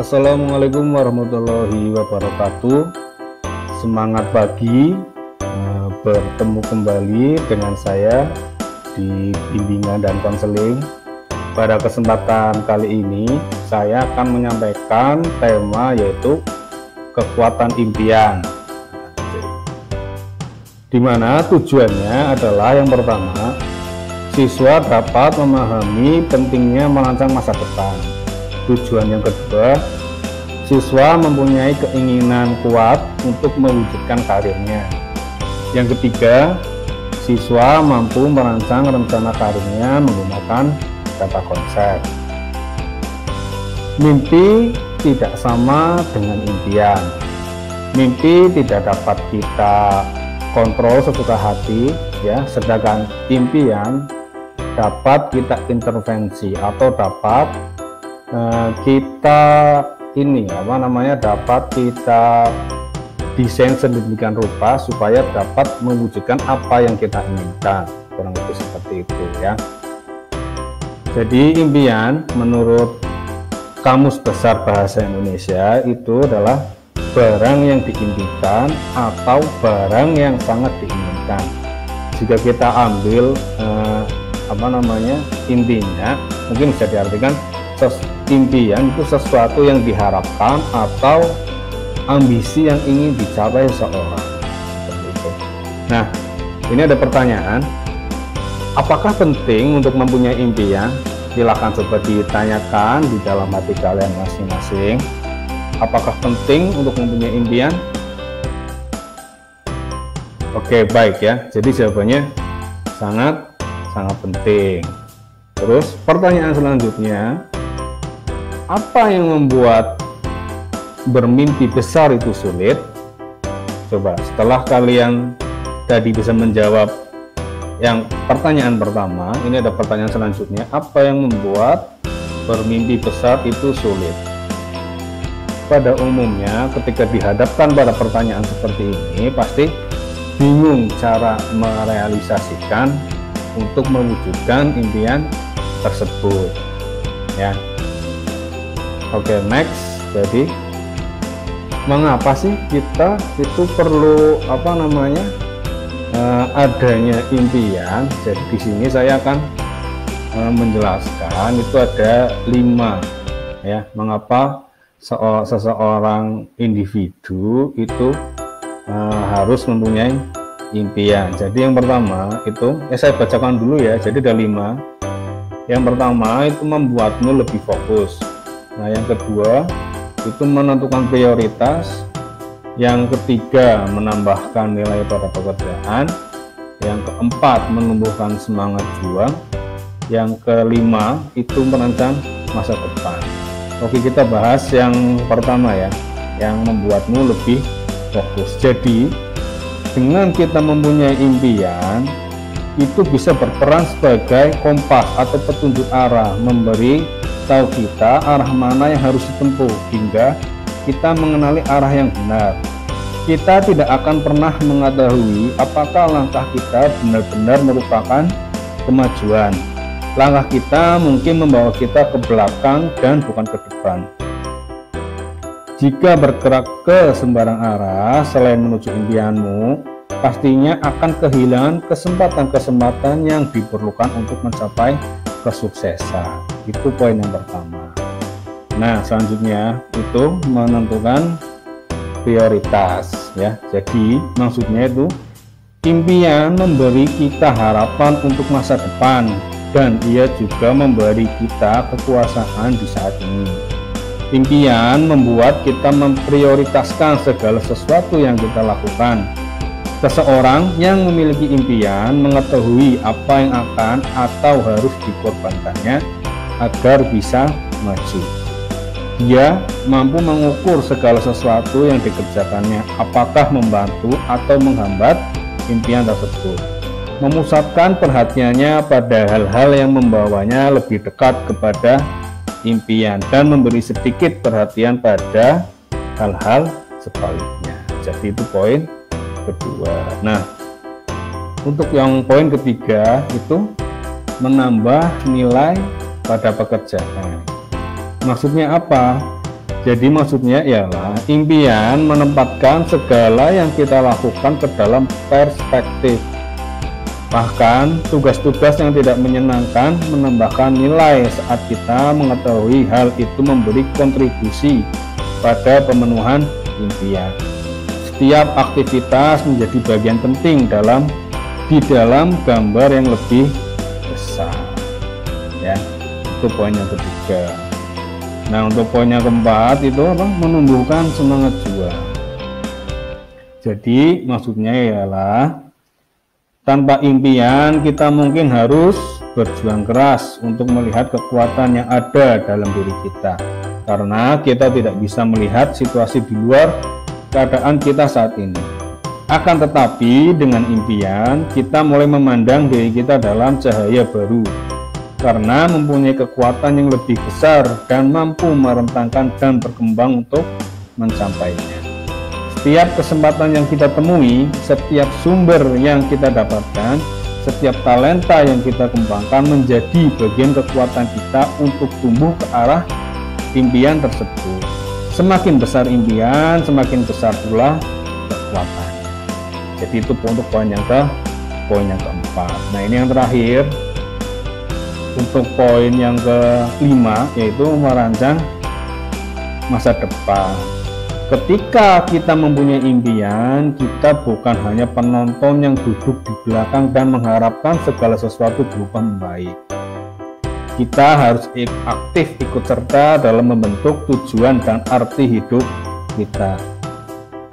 Assalamualaikum warahmatullahi wabarakatuh. Semangat pagi, bertemu kembali dengan saya di bimbingan dan konseling. Pada kesempatan kali ini saya akan menyampaikan tema yaitu kekuatan impian, di mana tujuannya adalah yang pertama, siswa dapat memahami pentingnya merancang masa depan. Tujuan yang kedua, siswa mempunyai keinginan kuat untuk mewujudkan karirnya. Yang ketiga, siswa mampu merancang rencana karirnya menggunakan data konsep. Mimpi tidak sama dengan impian. Mimpi tidak dapat kita kontrol sesuka hati, ya, sedangkan impian dapat kita intervensi atau dapat dapat kita desain sedemikian rupa supaya dapat mewujudkan apa yang kita inginkan, kurang lebih seperti itu ya. Jadi impian menurut Kamus Besar Bahasa Indonesia itu adalah barang yang diimpikan atau barang yang sangat diinginkan. Jika kita ambil intinya, mungkin bisa diartikan impian itu sesuatu yang diharapkan atau ambisi yang ingin dicapai seseorang. Seperti itu. Nah, ini ada pertanyaan, apakah penting untuk mempunyai impian? Silahkan coba ditanyakan di dalam hati kalian masing-masing. Apakah penting untuk mempunyai impian? Oke, baik ya. Jadi jawabannya sangat penting. Terus pertanyaan selanjutnya, apa yang membuat bermimpi besar itu sulit? Coba setelah kalian tadi bisa menjawab yang pertanyaan pertama, ini ada pertanyaan selanjutnya, apa yang membuat bermimpi besar itu sulit? Pada umumnya ketika dihadapkan pada pertanyaan seperti ini, pasti bingung cara merealisasikan untuk mewujudkan impian tersebut ya. Oke, next. Jadi mengapa sih kita itu perlu adanya impian? Jadi di sini saya akan menjelaskan itu ada 5 ya, mengapa seseorang individu itu harus mempunyai impian. Jadi yang pertama itu saya bacakan dulu ya. Jadi ada 5. Yang pertama itu membuatmu lebih fokus. Nah, yang kedua itu menentukan prioritas. Yang ketiga menambahkan nilai pada pekerjaan. Yang keempat menumbuhkan semangat juang. Yang kelima itu merancang masa depan. Oke, kita bahas yang pertama ya, yang membuatmu lebih fokus. Jadi dengan kita mempunyai impian itu bisa berperan sebagai kompas atau petunjuk arah, memberi tahu kita arah mana yang harus ditempuh hingga kita mengenali arah yang benar. Kita tidak akan pernah mengetahui apakah langkah kita benar-benar merupakan kemajuan. Langkah kita mungkin membawa kita ke belakang dan bukan ke depan. Jika bergerak ke sembarang arah selain menuju impianmu, pastinya akan kehilangan kesempatan-kesempatan yang diperlukan untuk mencapai kesuksesan. Itu poin yang pertama. Nah, selanjutnya itu menentukan prioritas ya. Jadi maksudnya itu impian memberi kita harapan untuk masa depan dan ia juga memberi kita kekuasaan di saat ini. Impian membuat kita memprioritaskan segala sesuatu yang kita lakukan. Seseorang yang memiliki impian mengetahui apa yang akan atau harus dikorbankannya agar bisa maju. Dia mampu mengukur segala sesuatu yang dikerjakannya, apakah membantu atau menghambat impian tersebut. Memusatkan perhatiannya pada hal-hal yang membawanya lebih dekat kepada impian dan memberi sedikit perhatian pada hal-hal sebaliknya. Jadi itu poin kedua. Nah, untuk yang poin ketiga itu menambah nilai pada pekerjaan. Maksudnya apa? Jadi maksudnya ialah impian menempatkan segala yang kita lakukan ke dalam perspektif. Bahkan tugas-tugas yang tidak menyenangkan menambahkan nilai saat kita mengetahui hal itu memberi kontribusi pada pemenuhan impian. Setiap aktivitas menjadi bagian penting di dalam gambar yang lebih besar. Ya, itu poin yang ketiga. Nah, untuk poin yang keempat itu apa? Menumbuhkan semangat juang. Jadi maksudnya ialah tanpa impian kita mungkin harus berjuang keras untuk melihat kekuatan yang ada dalam diri kita, karena kita tidak bisa melihat situasi di luar keadaan kita saat ini. Akan tetapi dengan impian kita mulai memandang diri kita dalam cahaya baru, karena mempunyai kekuatan yang lebih besar dan mampu merentangkan dan berkembang untuk mencapainya. Setiap kesempatan yang kita temui, setiap sumber yang kita dapatkan, setiap talenta yang kita kembangkan menjadi bagian kekuatan kita untuk tumbuh ke arah impian tersebut. Semakin besar impian, semakin besar pula kekuatan. Jadi itu untuk poin yang keempat. Nah, ini yang terakhir. Untuk poin yang kelima, yaitu merancang masa depan. Ketika kita mempunyai impian, kita bukan hanya penonton yang duduk di belakang dan mengharapkan segala sesuatu berubah membaik. Kita harus aktif ikut serta dalam membentuk tujuan dan arti hidup kita.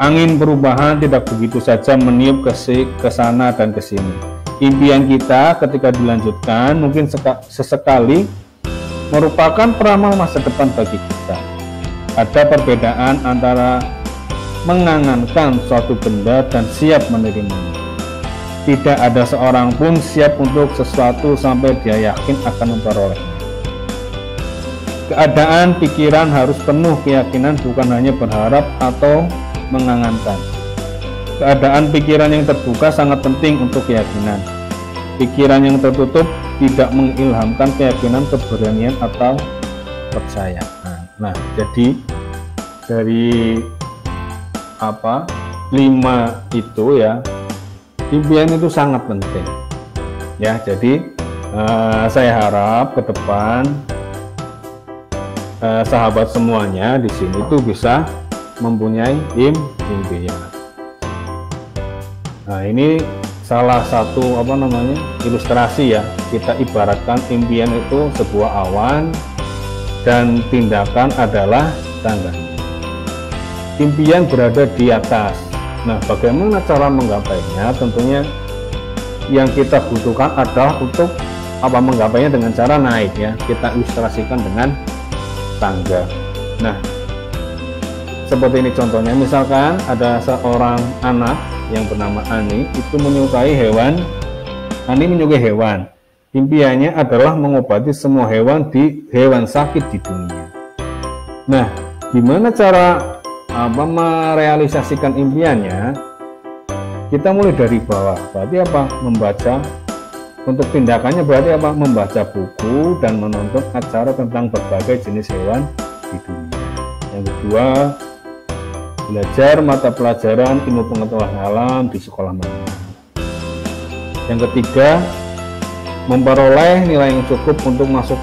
Angin perubahan tidak begitu saja meniup ke sana dan ke sini. Impian kita ketika dilanjutkan mungkin sesekali merupakan peramal masa depan bagi kita. Ada perbedaan antara mengangankan suatu benda dan siap menerimanya. Tidak ada seorang pun siap untuk sesuatu sampai dia yakin akan memperolehnya. Keadaan pikiran harus penuh keyakinan, bukan hanya berharap atau mengangankan. Keadaan pikiran yang terbuka sangat penting untuk keyakinan. Pikiran yang tertutup tidak mengilhamkan keyakinan, keberanian, atau kepercayaan. Nah, jadi dari 5 itu ya, impian itu sangat penting. Ya, jadi saya harap ke depan sahabat semuanya di sini itu bisa mempunyai impian. Nah, ini salah satu ilustrasi ya. Kita ibaratkan impian itu sebuah awan dan tindakan adalah tangganya. Impian berada di atas. Nah, bagaimana cara menggapainya? Tentunya yang kita butuhkan adalah untuk menggapainya dengan cara naik ya. Kita ilustrasikan dengan tangga. Nah, seperti ini contohnya, misalkan ada seorang anak yang bernama Ani, itu menyukai hewan. Ani menyukai hewan. Impiannya adalah mengobati semua hewan sakit di dunia. Nah, gimana cara merealisasikan impiannya? Kita mulai dari bawah. Berarti membaca. Untuk tindakannya berarti membaca buku dan menonton acara tentang berbagai jenis hewan di dunia. Yang kedua, belajar mata pelajaran ilmu pengetahuan alam di sekolah menengah. Yang ketiga, memperoleh nilai yang cukup untuk masuk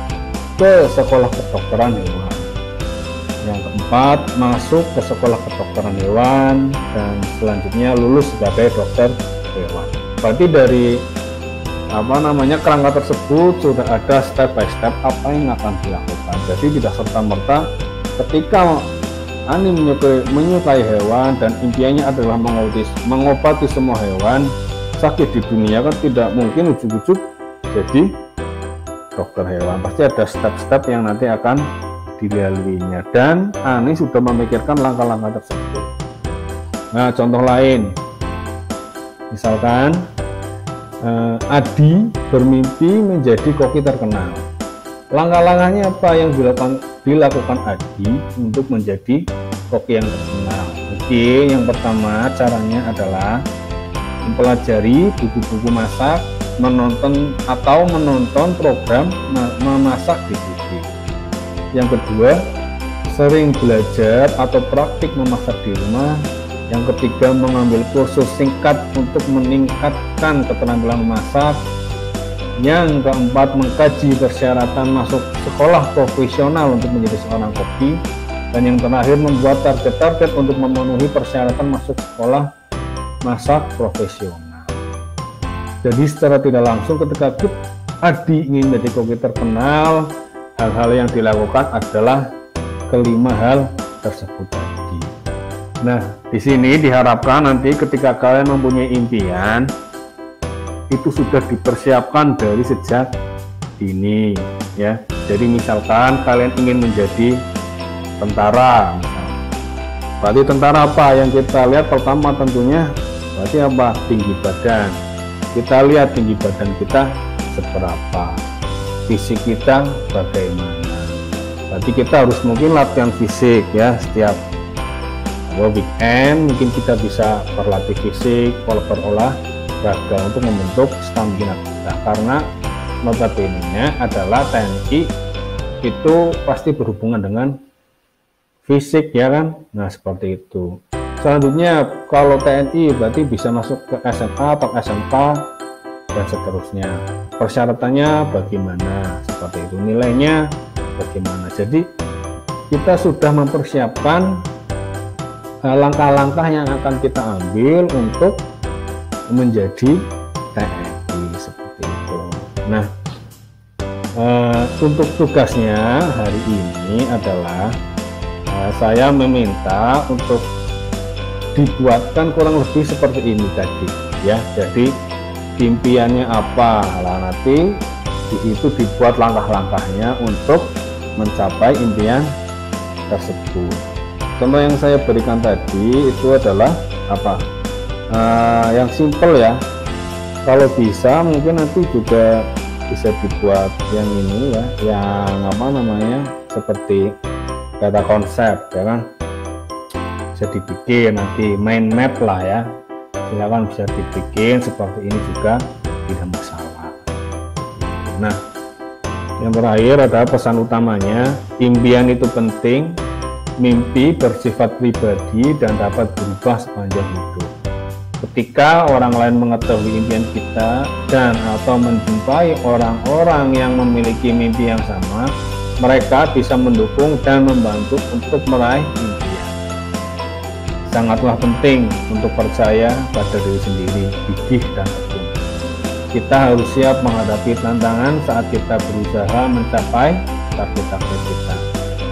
ke sekolah kedokteran hewan. Yang keempat, masuk ke sekolah kedokteran hewan dan selanjutnya lulus sebagai dokter hewan. Berarti dari kerangka tersebut sudah ada step by step apa yang akan dilakukan. Jadi tidak serta-merta ketika Ani menyukai hewan dan impiannya adalah mengobati semua hewan sakit di dunia, kan tidak mungkin ujuk-ujuk jadi dokter hewan. Pasti ada step-step yang nanti akan dilaluinya, dan Ani sudah memikirkan langkah-langkah tersebut. Nah, contoh lain, misalkan Adi bermimpi menjadi koki terkenal. Langkah-langkahnya apa yang dilakukan Adi untuk menjadi koki yang terkenal? Oke, yang pertama caranya adalah mempelajari buku-buku masak, menonton program memasak di TV. Yang kedua, sering belajar atau praktik memasak di rumah. Yang ketiga, mengambil kursus singkat untuk meningkatkan keterampilan memasak. Yang keempat, mengkaji persyaratan masuk sekolah profesional untuk menjadi seorang koki. Dan yang terakhir, membuat target-target untuk memenuhi persyaratan masuk sekolah masak profesional. Jadi secara tidak langsung ketika Adi ingin menjadi koki terkenal, hal-hal yang dilakukan adalah kelima hal tersebut tadi. Nah, di sini diharapkan nanti ketika kalian mempunyai impian, itu sudah dipersiapkan dari sejak dini, ya. Jadi misalkan kalian ingin menjadi tentara, misalnya. Berarti tentara apa yang kita lihat? Pertama tentunya berarti apa? Tinggi badan. Kita lihat tinggi badan kita seberapa, fisik kita bagaimana. Berarti kita harus mungkin latihan fisik, ya, setiap weekend mungkin kita bisa berlatih fisik, berolahraga untuk membentuk stamina kita, karena notabene adalah TNI itu pasti berhubungan dengan fisik, ya kan. Nah, seperti itu. Selanjutnya kalau TNI berarti bisa masuk ke SMA atau SMK dan seterusnya. Persyaratannya bagaimana, seperti itu, nilainya bagaimana. Jadi kita sudah mempersiapkan langkah-langkah yang akan kita ambil untuk menjadi TNI, seperti itu. Nah, untuk tugasnya hari ini adalah saya meminta untuk dibuatkan kurang lebih seperti ini tadi, ya. Jadi impiannya apa, lah nanti di situ dibuat langkah-langkahnya untuk mencapai impian tersebut. Contoh yang saya berikan tadi itu adalah apa? Yang simple, ya. Kalau bisa mungkin nanti juga bisa dibuat yang ini, ya, yang apa namanya, seperti data konsep, ya kan. Bisa dibikin nanti mind map lah, ya. Silakan bisa dibikin seperti ini juga tidak masalah. Nah, yang terakhir adalah pesan utamanya, impian itu penting. Mimpi bersifat pribadi dan dapat berubah sepanjang hidup. Ketika orang lain mengetahui impian kita dan atau menjumpai orang-orang yang memiliki mimpi yang sama, mereka bisa mendukung dan membantu untuk meraih impian. Sangatlah penting untuk percaya pada diri sendiri, gigih dan tekun. Kita harus siap menghadapi tantangan saat kita berusaha mencapai target-target kita.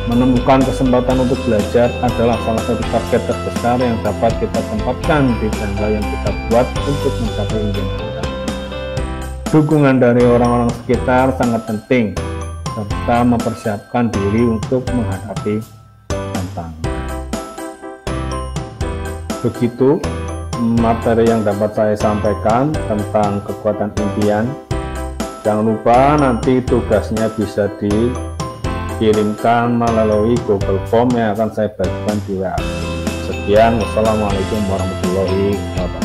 Menemukan kesempatan untuk belajar adalah salah satu target terbesar yang dapat kita tempatkan di tanggal yang kita buat untuk mencapai impian kita. Dukungan dari orang-orang sekitar sangat penting, serta mempersiapkan diri untuk menghadapi tantangan. Begitu materi yang dapat saya sampaikan tentang kekuatan impian. Jangan lupa nanti tugasnya bisa dikirimkan melalui Google Form yang akan saya bagikan di WA. Sekian, wassalamualaikum warahmatullahi wabarakatuh.